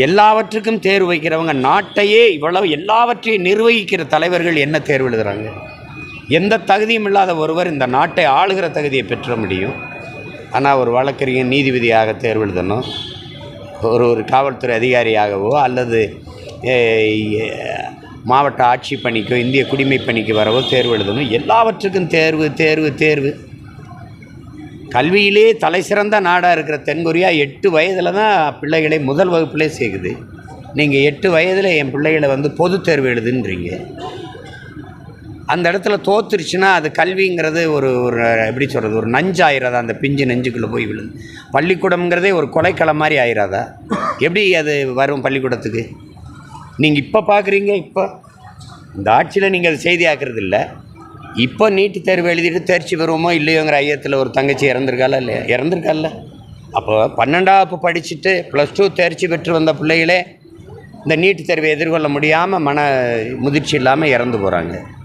எல்லாவற்றுக்கும் தேர்வு வைக்கிறவங்க, நாட்டையே இவ்வளவு எல்லாவற்றையும் நிர்வகிக்கிற தலைவர்கள் என்ன தேர்வு எழுதுகிறாங்க? எந்த தகுதியும் இல்லாத ஒருவர் இந்த நாட்டை ஆளுகிற தகுதியை பெற்ற முடியும். ஆனால் ஒரு வழக்கறிஞர் நீதிபதியாக தேர்வு எழுதணும், ஒரு காவல்துறை அதிகாரியாகவோ அல்லது மாவட்ட ஆட்சி பணிக்கோ இந்திய குடிமை பணிக்கு வரவோ தேர்வு எழுதணும். எல்லாவற்றுக்கும் தேர்வு தேர்வு தேர்வு. கல்வியிலே தலை சிறந்த நாடாக இருக்கிற தென்கொரியா 8 வயதில் தான் பிள்ளைகளை முதல் வகுப்பிலே சேர்க்குது. நீங்கள் 8 வயதில் என் பிள்ளைகளை பொது தேர்வு எழுதுன்றீங்க. அந்த இடத்துல தோத்துருச்சுன்னா அது கல்விங்கிறது ஒரு எப்படி சொல்கிறது, ஒரு நஞ்சாயிராதா? அந்த பிஞ்சு நெஞ்சுக்குள்ளே போய் விழுது. பள்ளிக்கூடம்ங்கிறதே ஒரு கொலைக்களம் மாதிரி ஆயிராதா? எப்படி அது வரும் பள்ளிக்கூடத்துக்கு? நீங்கள் இப்போ பார்க்குறீங்க, இப்போ இந்த ஆட்சியில் நீங்கள் அது செய்தியாக்குறது இல்லை. இப்போ நீட்டு தேர்வு எழுதிட்டு தேர்ச்சி பெறுவோமோ இல்லையோங்கிற ஐயத்தில் ஒரு தங்கச்சி இறந்துருக்கால இல்லையா? இறந்துருக்கால. அப்போ 12ஆம் படிச்சுட்டு +2 தேர்ச்சி பெற்று வந்த பிள்ளைகளே இந்த நீட்டு தேர்வை எதிர்கொள்ள முடியாமல் மன முதிர்ச்சி இல்லாமல் இறந்து போகிறாங்க.